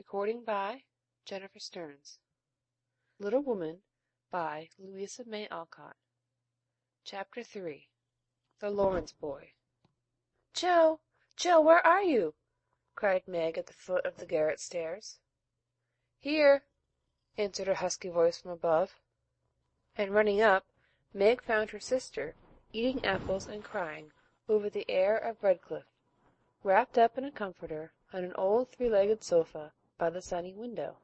Recording by Jennifer Stearns. Little Woman by Louisa May Alcott. Chapter 3. The Lawrence Boy. "Joe! Joe, where are you?" cried Meg at the foot of the garret stairs. "Here," answered a husky voice from above, and running up, Meg found her sister eating apples and crying over the heir of Redcliffe, wrapped up in a comforter on an old three-legged sofa by the sunny window.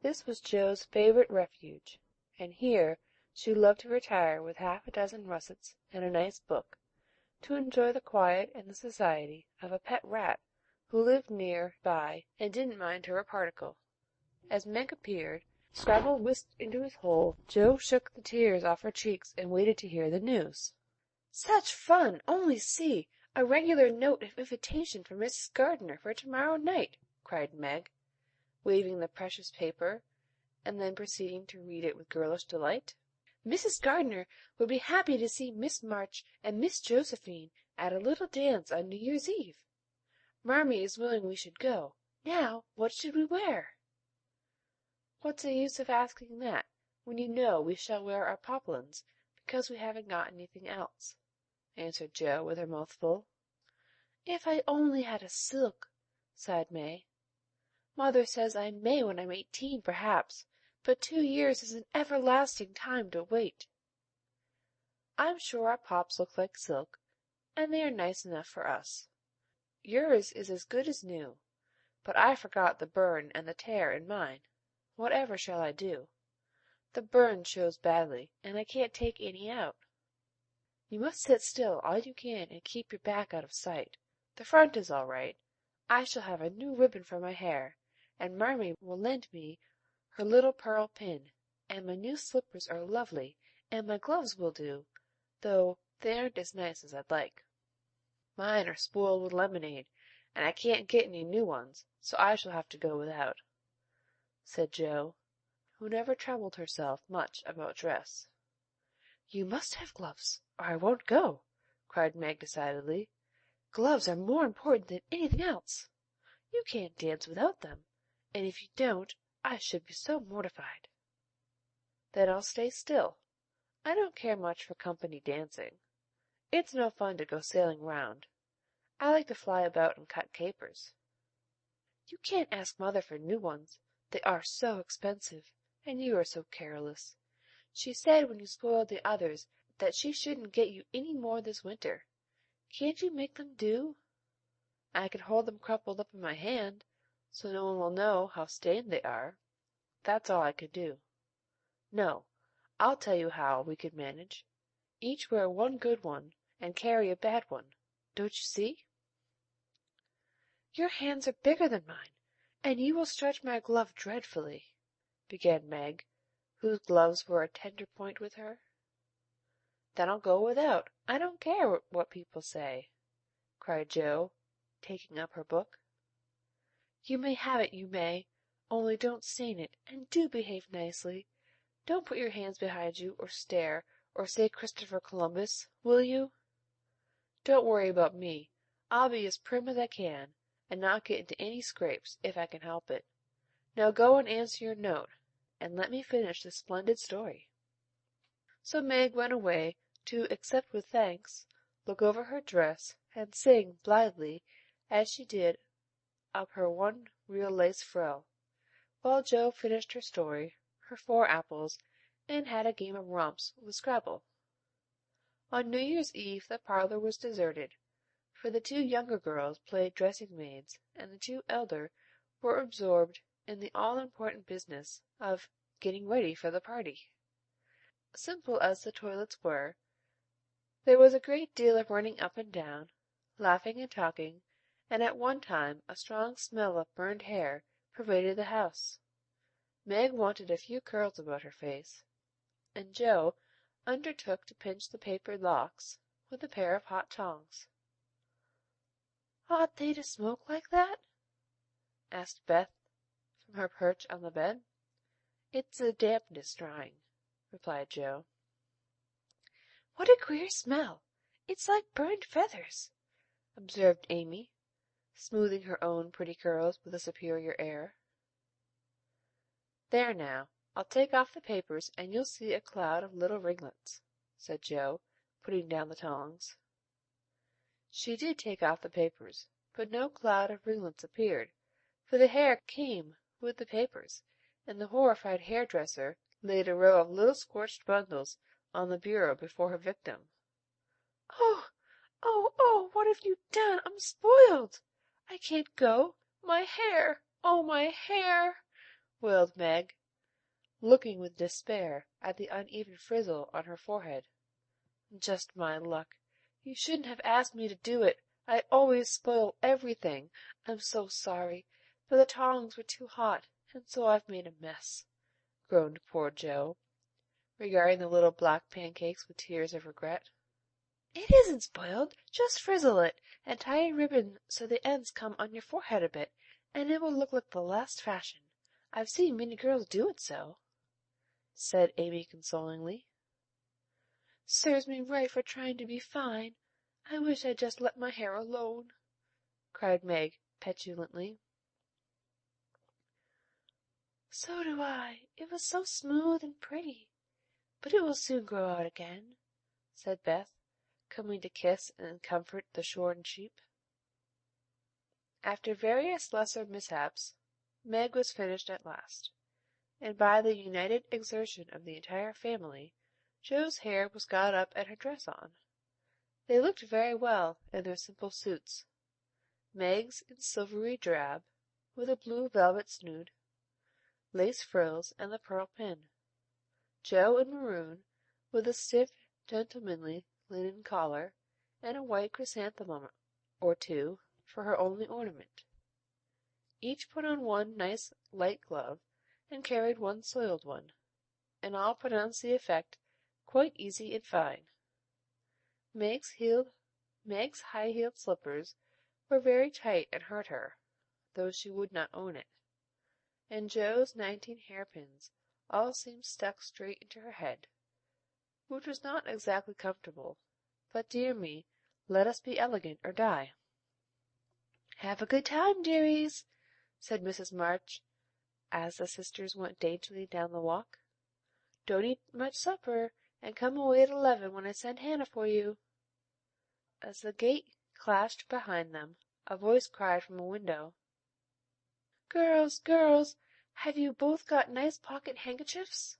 This was Joe's favourite refuge, and here she loved to retire with half a dozen russets and a nice book, to enjoy the quiet and the society of a pet rat who lived near by and didn't mind her a particle. As Meg appeared, Scrabble whisked into his hole. Joe shook the tears off her cheeks and waited to hear the news. "Such fun! Only see! A regular note of invitation from Mrs. Gardiner for to-morrow night!" cried Meg, waving the precious paper, and then proceeding to read it with girlish delight. "Mrs. Gardiner would be happy to see Miss March and Miss Josephine at a little dance on New Year's Eve. Marmee is willing we should go. Now, what should we wear?" "What's the use of asking that, when you know we shall wear our poplins, because we haven't got anything else?" answered Joe, with her mouth full. "If I only had a silk!" sighed May. "Mother says I may when I'm 18, perhaps, but 2 years is an everlasting time to wait." "I'm sure our pops look like silk, and they are nice enough for us. Yours is as good as new, but I forgot the burn and the tear in mine. Whatever shall I do? The burn shows badly, and I can't take any out." "You must sit still all you can and keep your back out of sight. The front is all right. I shall have a new ribbon for my hair, and Marmee will lend me her little pearl pin, and my new slippers are lovely, and my gloves will do, though they aren't as nice as I'd like. Mine are spoiled with lemonade, and I can't get any new ones, so I shall have to go without," said Joe, who never troubled herself much about dress. "You must have gloves, or I won't go," cried Meg decidedly. "Gloves are more important than anything else. You can't dance without them, and if you don't, I should be so mortified." "Then I'll stay still. I don't care much for company dancing. It's no fun to go sailing round. I like to fly about and cut capers." "You can't ask mother for new ones. They are so expensive, and you are so careless. She said when you spoiled the others that she shouldn't get you any more this winter. Can't you make them do?" "I can hold them crumpled up in my hand, so no one will know how stained they are. That's all I can do. No, I'll tell you how we could manage. Each wear one good one, and carry a bad one. Don't you see?" "Your hands are bigger than mine, and you will stretch my glove dreadfully," began Meg, whose gloves were a tender point with her. "Then I'll go without. I don't care what people say," cried Joe, taking up her book. "You may have it, you may, only don't stain it, and do behave nicely. Don't put your hands behind you, or stare, or say Christopher Columbus, will you? Don't worry about me. I'll be as prim as I can, and not get into any scrapes, if I can help it. Now go and answer your note, and let me finish this splendid story." So Meg went away to accept with thanks, look over her dress, and sing blithely as she did up her one real lace frill, while Joe finished her story, her 4 apples, and had a game of romps with Scrabble. On New Year's Eve the parlor was deserted, for the 2 younger girls played dressing maids, and the 2 elder were absorbed in the all-important business of getting ready for the party. Simple as the toilets were, there was a great deal of running up and down, laughing and talking, and at one time a strong smell of burned hair pervaded the house. Meg wanted a few curls about her face, and Joe undertook to pinch the papered locks with a pair of hot tongs. "Ought they to smoke like that?" asked Beth from her perch on the bed. "It's the dampness drying," replied Joe. "What a queer smell! It's like burned feathers," observed Amy, smoothing her own pretty curls with a superior air. "There now, I'll take off the papers, and you'll see a cloud of little ringlets," said Joe, putting down the tongs. She did take off the papers, but no cloud of ringlets appeared, for the hair came with the papers, and the horrified hairdresser laid a row of little scorched bundles on the bureau before her victim. "Oh, oh, oh, what have you done? I'm spoiled! I can't go! My hair! Oh, my hair!" wailed Meg, looking with despair at the uneven frizzle on her forehead. "Just my luck! You shouldn't have asked me to do it. I always spoil everything. I'm so sorry, but the tongs were too hot, and so I've made a mess," groaned poor Joe, regarding the little black pancakes with tears of regret. "It isn't spoiled. Just frizzle it, and tie a ribbon so the ends come on your forehead a bit, and it will look like the last fashion. I've seen many girls do it so," said Amy consolingly. "Serves me right for trying to be fine. I wish I'd just let my hair alone," cried Meg petulantly. "So do I. It was so smooth and pretty. But it will soon grow out again," said Beth, coming to kiss and comfort the shorn sheep. After various lesser mishaps, Meg was finished at last, and by the united exertion of the entire family, Joe's hair was got up and her dress on. They looked very well in their simple suits, Meg's in silvery drab, with a blue velvet snood, lace frills, and the pearl pin; Joe in maroon, with a stiff, gentlemanly linen collar, and a white chrysanthemum or two for her only ornament. Each put on one nice light glove, and carried one soiled one, and all pronounced the effect quite easy and fine. Meg's high-heeled slippers were very tight and hurt her, though she would not own it, and Joe's 19 hairpins all seemed stuck straight into her head, which was not exactly comfortable, but dear me, let us be elegant or die. "Have a good time, dearies," said Mrs. March, as the sisters went daintily down the walk. "Don't eat much supper, and come away at 11 when I send Hannah for you." As the gate clashed behind them, a voice cried from a window, "Girls, girls, have you both got nice pocket handkerchiefs?"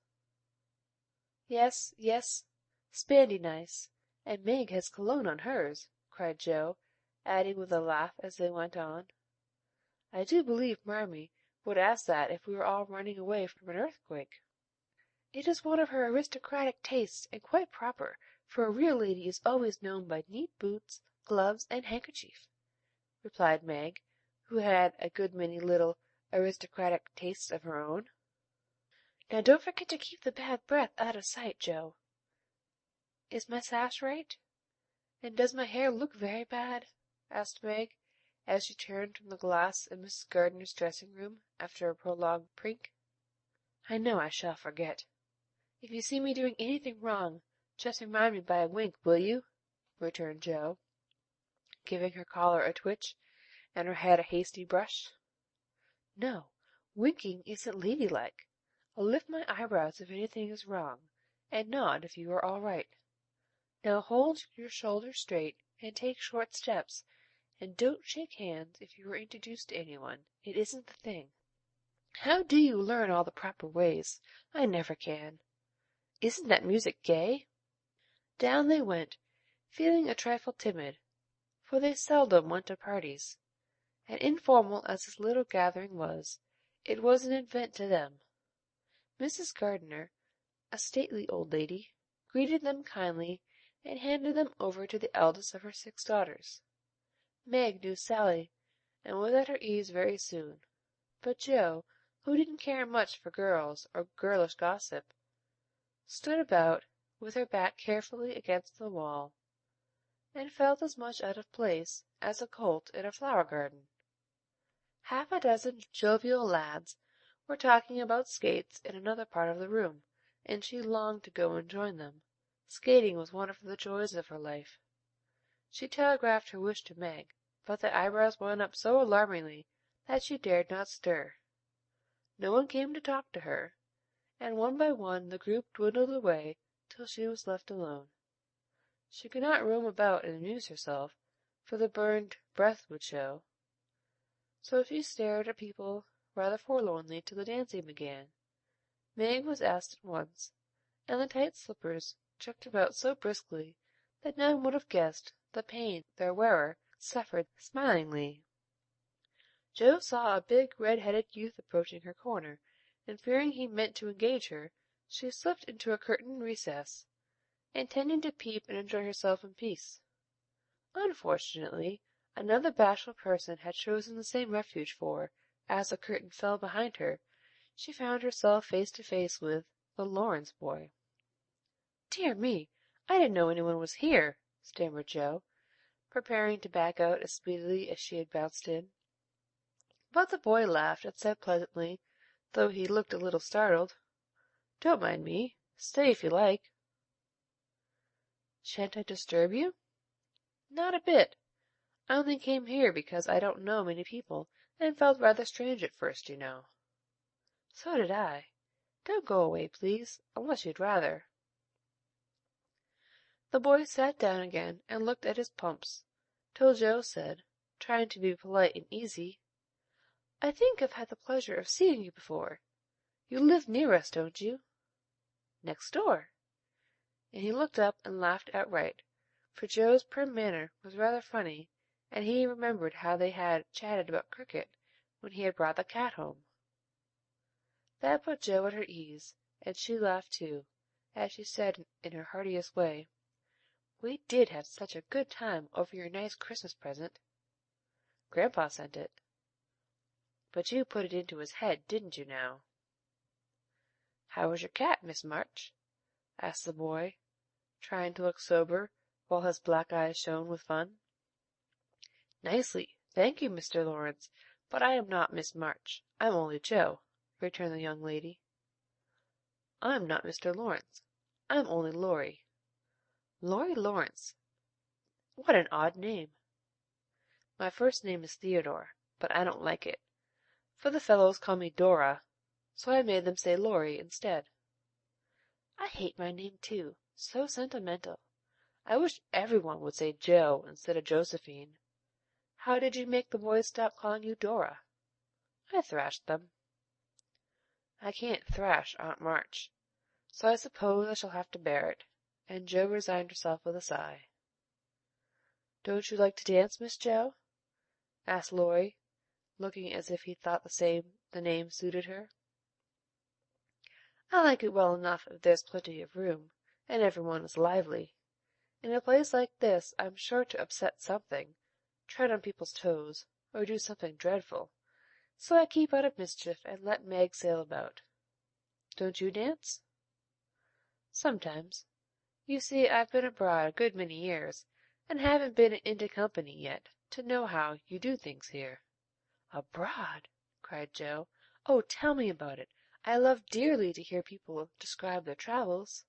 "Yes, yes, spandy nice, and Meg has cologne on hers," cried Joe, adding with a laugh as they went on, "I do believe Marmee would ask that if we were all running away from an earthquake." "It is one of her aristocratic tastes, and quite proper, for a real lady is always known by neat boots, gloves, and handkerchief," replied Meg, who had a good many little aristocratic tastes of her own. "Now don't forget to keep the bad breath out of sight, Joe. Is my sash right? And does my hair look very bad?" asked Meg, as she turned from the glass in Mrs. Gardiner's dressing room after a prolonged prink. "I know I shall forget. If you see me doing anything wrong, just remind me by a wink, will you?" returned Joe, giving her collar a twitch, and her head a hasty brush. "No, winking isn't ladylike. I'll lift my eyebrows if anything is wrong, and nod if you are all right. Now hold your shoulders straight, and take short steps, and don't shake hands if you are introduced to anyone. It isn't the thing. How do you learn all the proper ways? I never can. Isn't that music gay?" Down they went, feeling a trifle timid, for they seldom went to parties, and informal as this little gathering was, it was an event to them. Mrs. Gardiner, a stately old lady, greeted them kindly, and handed them over to the eldest of her 6 daughters. Meg knew Sally, and was at her ease very soon, but Joe, who didn't care much for girls or girlish gossip, stood about, with her back carefully against the wall, and felt as much out of place as a colt in a flower garden. Half a dozen jovial lads were talking about skates in another part of the room, and she longed to go and join them. Skating was one of the joys of her life. She telegraphed her wish to Meg, but the eyebrows went up so alarmingly that she dared not stir. No one came to talk to her, and one by one the group dwindled away till she was left alone. She could not roam about and amuse herself, for the burned breath would show. So she stared at people rather forlornly till the dancing began. Meg was asked at once, and the tight slippers jerked about so briskly that none would have guessed the pain their wearer suffered smilingly. Joe saw a big red-headed youth approaching her corner, and fearing he meant to engage her, she slipped into a curtained recess, intending to peep and enjoy herself in peace. Unfortunately, another bashful person had chosen the same refuge, for, as the curtain fell behind her, she found herself face to face with the Lawrence boy. "Dear me, I didn't know anyone was here," stammered Joe, preparing to back out as speedily as she had bounced in. But the boy laughed and said pleasantly, though he looked a little startled, "Don't mind me. Stay if you like." "Shan't I disturb you?" "Not a bit. I only came here because I don't know many people, and felt rather strange at first, you know." "So did I. Don't go away, please, unless you'd rather." The boy sat down again and looked at his pumps, till Joe said, trying to be polite and easy, "I think I've had the pleasure of seeing you before. You live near us, don't you?" "Next door." And he looked up and laughed outright, for Joe's prim manner was rather funny, and he remembered how they had chatted about cricket when he had brought the cat home. That put Joe at her ease, and she laughed too, as she said in her heartiest way, "We did have such a good time over your nice Christmas present." "Grandpa sent it." "But you put it into his head, didn't you now?" "How was your cat, Miss March?" asked the boy, trying to look sober, while his black eyes shone with fun. "Nicely, thank you, Mr. Lawrence, but I am not Miss March. I'm only Joe," returned the young lady. "I'm not Mr. Lawrence. I'm only Laurie." "Laurie Lawrence. What an odd name." "My first name is Theodore, but I don't like it, for the fellows call me Dora, so I made them say Laurie instead." "I hate my name too, so sentimental. I wish every one would say Joe instead of Josephine. How did you make the boys stop calling you Dora?" "I thrashed them." "I can't thrash Aunt March, so I suppose I shall have to bear it," and Joe resigned herself with a sigh. "Don't you like to dance, Miss Joe?" asked Laurie, looking as if he thought the name suited her. "I like it well enough if there's plenty of room, and everyone is lively. In a place like this I'm sure to upset something, tread on people's toes, or do something dreadful, so I keep out of mischief and let Meg sail about. Don't you dance?" "Sometimes. You see, I've been abroad a good many years, and haven't been into company yet, to know how you do things here." "Abroad!" cried Joe. "Oh, tell me about it. I love dearly to hear people describe their travels."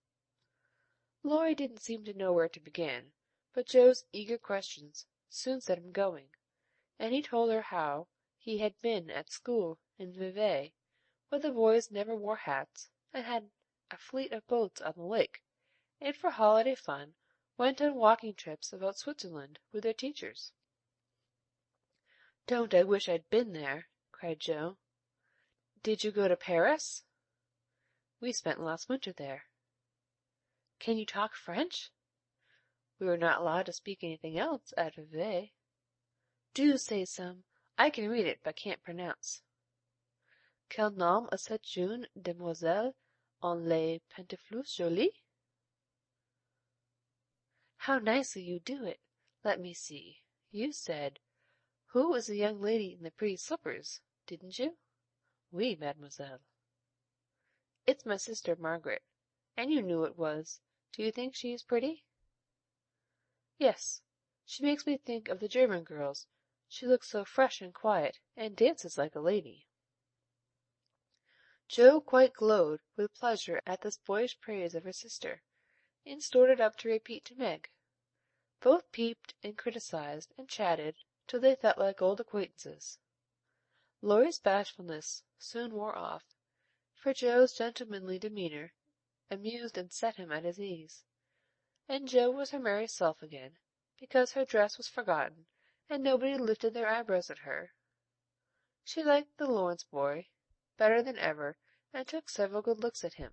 Laurie didn't seem to know where to begin, but Joe's eager questions soon set him going, and he told her how he had been at school in Vevey, where the boys never wore hats, and had a fleet of boats on the lake, and for holiday fun went on walking trips about Switzerland with their teachers. "Don't I wish I'd been there!" cried Joe. "Did you go to Paris?" "We spent last winter there." "Can you talk French?" "We were not allowed to speak anything else at Vevey." "Do say some. I can read it, but can't pronounce." "Quel nom a cette jeune demoiselle en les pantoufles jolies?" "How nicely you do it! Let me see. You said, 'Who is the young lady in the pretty slippers?' didn't you?" "Oui, mademoiselle." "It's my sister Margaret, and you knew it was. Do you think she is pretty?" "Yes. She makes me think of the German girls. She looks so fresh and quiet, and dances like a lady." Joe quite glowed with pleasure at this boyish praise of her sister, and stored it up to repeat to Meg. Both peeped and criticized and chatted till they felt like old acquaintances. Laurie's bashfulness soon wore off, for Joe's gentlemanly demeanor amused and set him at his ease, and Joe was her merry self again, because her dress was forgotten, and nobody lifted their eyebrows at her. She liked the Lawrence boy better than ever, and took several good looks at him,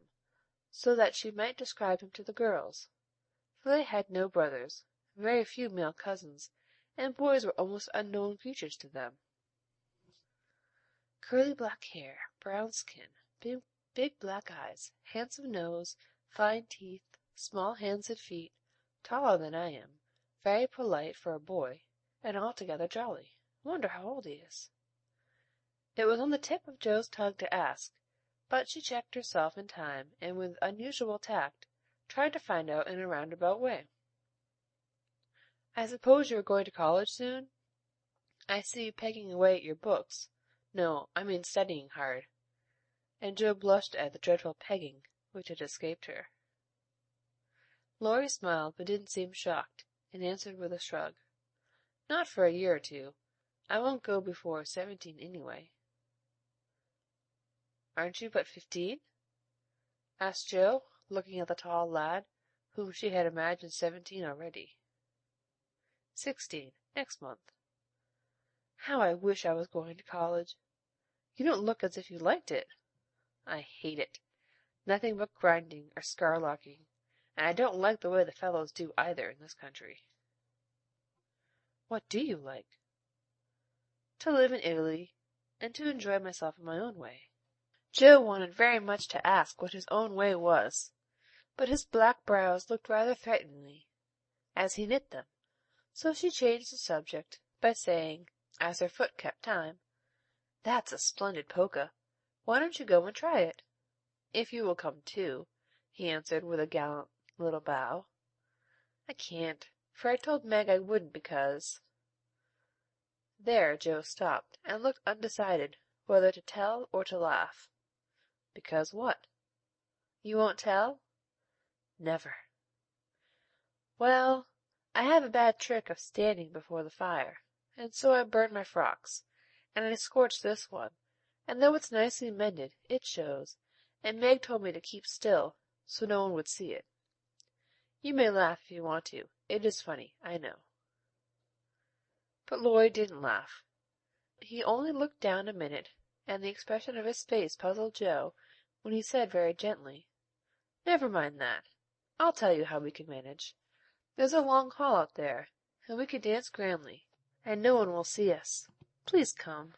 so that she might describe him to the girls, for they had no brothers, very few male cousins, and boys were almost unknown creatures to them. Curly black hair, brown skin, big black eyes, handsome nose, fine teeth, small hands and feet, taller than I am, very polite for a boy, and altogether jolly. Wonder how old he is. It was on the tip of Joe's tongue to ask, but she checked herself in time, and with unusual tact tried to find out in a roundabout way. "I suppose you are going to college soon? I see you pegging away at your books. No, I mean studying hard." And Joe blushed at the dreadful pegging which had escaped her. Laurie smiled, but didn't seem shocked, and answered with a shrug, "Not for a year or two. I won't go before 17 anyway." "Aren't you but 15?" asked Joe, looking at the tall lad, whom she had imagined 17 already. 16, next month." "How I wish I was going to college! You don't look as if you liked it." "I hate it. Nothing but grinding or skylarking, and I don't like the way the fellows do either in this country." "What do you like?" "To live in Italy, and to enjoy myself in my own way." Joe wanted very much to ask what his own way was, but his black brows looked rather threateningly as he knit them, so she changed the subject by saying, as her foot kept time, "That's a splendid polka. Why don't you go and try it?" "If you will come too," he answered with a gallant little bow. "I can't, for I told Meg I wouldn't because—" There Joe stopped, and looked undecided whether to tell or to laugh. "Because what?" "You won't tell?" "Never." "Well, I have a bad trick of standing before the fire, and so I burned my frocks, and I scorched this one, and though it's nicely mended, it shows, and Meg told me to keep still, so no one would see it. You may laugh if you want to. It is funny, I know." But Lloyd didn't laugh. He only looked down a minute, and the expression of his face puzzled Joe, when he said very gently, "Never mind that. I'll tell you how we can manage. There's a long hall out there, and we can dance grandly, and no one will see us. Please come."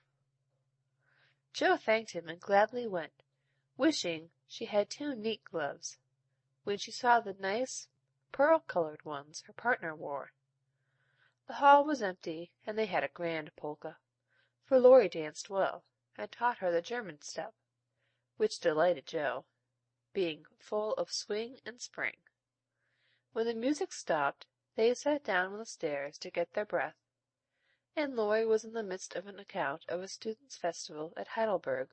Joe thanked him and gladly went, wishing she had 2 neat gloves, when she saw the nice pearl-colored ones her partner wore. The hall was empty, and they had a grand polka, for Laurie danced well, and taught her the German step, which delighted Joe, being full of swing and spring. When the music stopped, they sat down on the stairs to get their breath, and Laurie was in the midst of an account of a students' festival at Heidelberg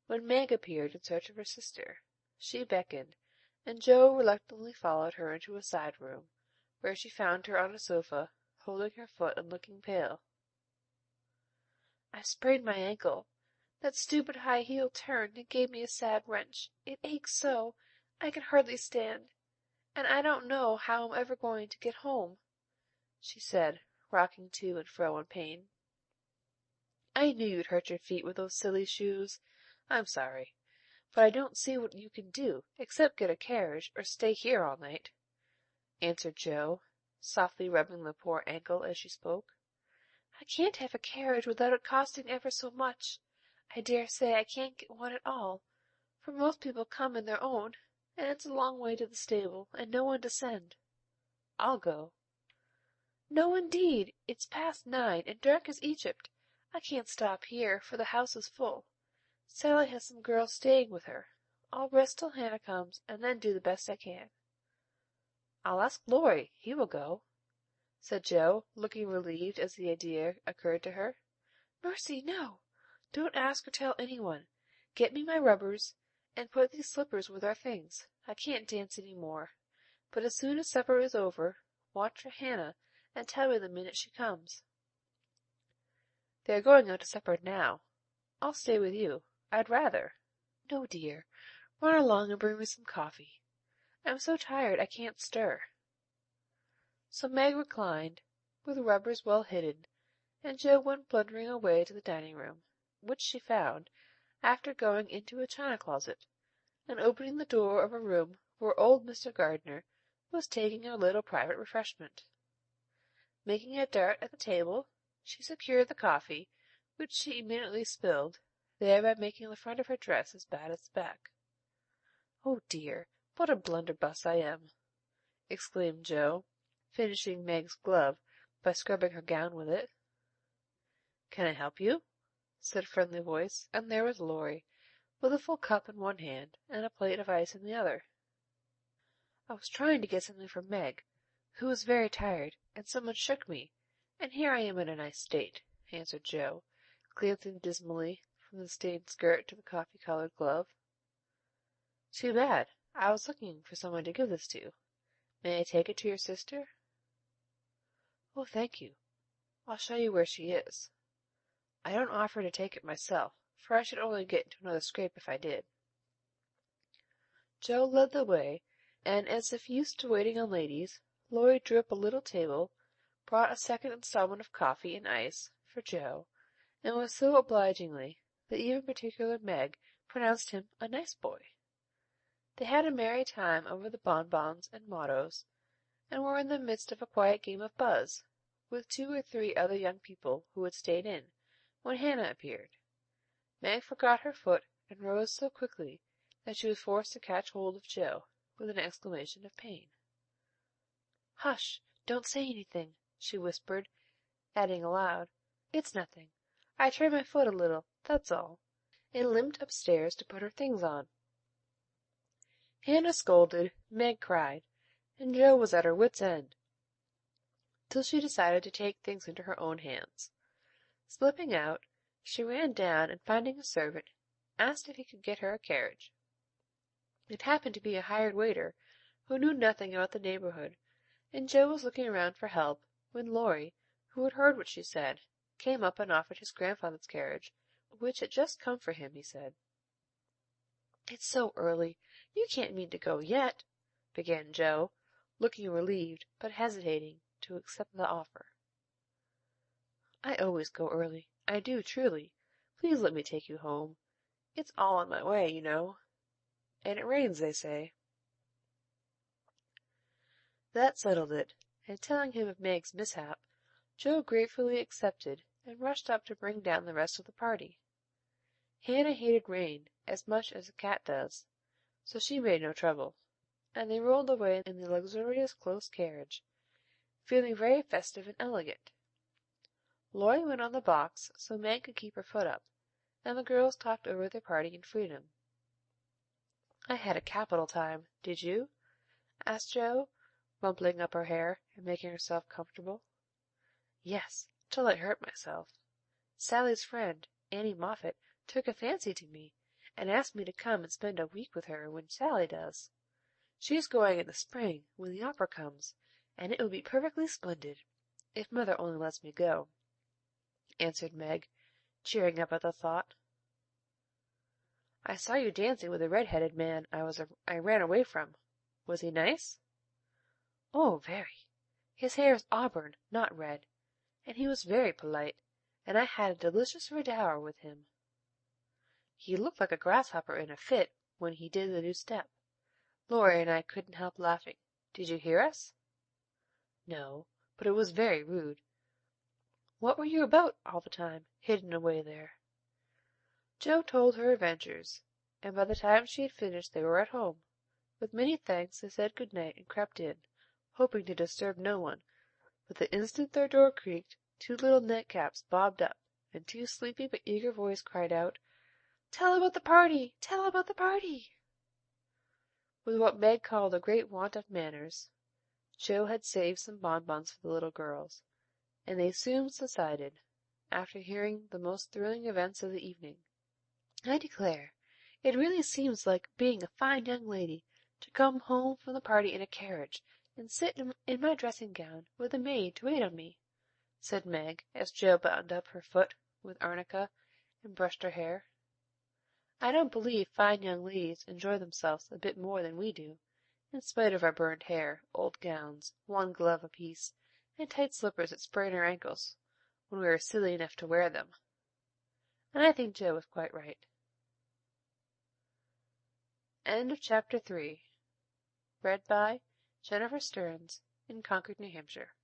when Meg appeared in search of her sister. She beckoned, and Joe reluctantly followed her into a side room, where she found her on a sofa, holding her foot and looking pale. "I've sprained my ankle. That stupid high heel turned and gave me a sad wrench. It aches so, I can hardly stand, and I don't know how I'm ever going to get home," she said, rocking to and fro in pain. "I knew you'd hurt your feet with those silly shoes. I'm sorry, but I don't see what you can do, except get a carriage or stay here all night," answered Joe, softly rubbing the poor ankle as she spoke. "I can't have a carriage without it costing ever so much. I dare say I can't get one at all, for most people come in their own, and it's a long way to the stable, and no one to send." "I'll go." "No, indeed. It's past 9, and dark as Egypt. I can't stop here, for the house is full. Sally has some girls staying with her. I'll rest till Hannah comes, and then do the best I can." "I'll ask Laurie. He will go," said Joe, looking relieved as the idea occurred to her. "Mercy, no! Don't ask or tell any one. Get me my rubbers, and put these slippers with our things. I can't dance any more. But as soon as supper is over, watch for Hannah, and tell me the minute she comes." They are going out to supper now. I'll stay with you. I'd rather." "No, dear. Run along and bring me some coffee. I'm so tired I can't stir." So Meg reclined, with rubbers well hidden, and Joe went blundering away to the dining room, which she found, after going into a china closet, and opening the door of a room where old Mr. Gardner was taking a little private refreshment. Making a dart at the table, she secured the coffee, which she immediately spilled, thereby making the front of her dress as bad as the back. "Oh dear, what a blunderbuss I am!" exclaimed Joe, finishing Meg's glove by scrubbing her gown with it. "Can I help you?" said a friendly voice, and there was Laurie, with a full cup in one hand and a plate of ice in the other. "I was trying to get something for Meg, who was very tired, and someone shook me, and here I am in a nice state," answered Joe, glancing dismally from the stained skirt to the coffee-colored glove. "Too bad. I was looking for someone to give this to. May I take it to your sister?" "Oh, thank you. I'll show you where she is. I don't offer to take it myself, for I should only get into another scrape if I did." Joe led the way, and, as if used to waiting on ladies, Laurie drew up a little table, brought a second installment of coffee and ice for Joe, and was so obligingly that even particular Meg pronounced him a nice boy. They had a merry time over the bonbons and mottos, and were in the midst of a quiet game of buzz, with 2 or 3 other young people who had stayed in, when Hannah appeared. Meg forgot her foot and rose so quickly that she was forced to catch hold of Joe, with an exclamation of pain. "Hush! Don't say anything," she whispered, adding aloud, "It's nothing. I turned my foot a little, that's all," and limped upstairs to put her things on. Hannah scolded, Meg cried, and Joe was at her wits' end, till she decided to take things into her own hands. Slipping out, she ran down, and finding a servant, asked if he could get her a carriage. It happened to be a hired waiter, who knew nothing about the neighborhood, and Joe was looking around for help, when Laurie, who had heard what she said, came up and offered his grandfather's carriage, which had just come for him, he said. "It's so early, you can't mean to go yet," began Joe, looking relieved, but hesitating to accept the offer. "I always go early, I do truly. Please let me take you home. It's all on my way, you know. And it rains, they say." That settled it, and telling him of Meg's mishap, Joe gratefully accepted, and rushed up to bring down the rest of the party. Hannah hated rain as much as a cat does, so she made no trouble, and they rolled away in the luxurious close carriage, feeling very festive and elegant. Laurie went on the box so Meg could keep her foot up, and the girls talked over their party in freedom. "I had a capital time, did you?" asked Joe, rumpling up her hair and making herself comfortable. "Yes, till I hurt myself. Sally's friend, Annie Moffat, took a fancy to me, and asked me to come and spend a week with her when Sally does. She's going in the spring, when the opera comes, and it will be perfectly splendid, if mother only lets me go," answered Meg, cheering up at the thought. "I saw you dancing with a red-headed man I ran away from. Was he nice?" "Oh, very. His hair is auburn, not red, and he was very polite, and I had a delicious rodour with him." "He looked like a grasshopper in a fit when he did the new step. Laurie and I couldn't help laughing. Did you hear us?" "No, but it was very rude. What were you about all the time, hidden away there?" Joe told her adventures, and by the time she had finished they were at home. With many thanks they said good night and crept in, hoping to disturb no one, but the instant their door creaked, 2 little nightcaps bobbed up, and 2 sleepy but eager voices cried out, "Tell about the party! Tell about the party!" With what Meg called a great want of manners, Joe had saved some bonbons for the little girls, and they soon subsided, after hearing the most thrilling events of the evening. "I declare, it really seems like being a fine young lady to come home from the party in a carriage, and sit in my dressing gown with a maid to wait on me," said Meg, as Joe bound up her foot with arnica and brushed her hair. "I don't believe fine young ladies enjoy themselves a bit more than we do, in spite of our burned hair, old gowns, one glove apiece, and tight slippers that sprain our ankles, when we are silly enough to wear them." And I think Joe was quite right. End of Chapter 3. Read by Jennifer Stearns in Concord, New Hampshire.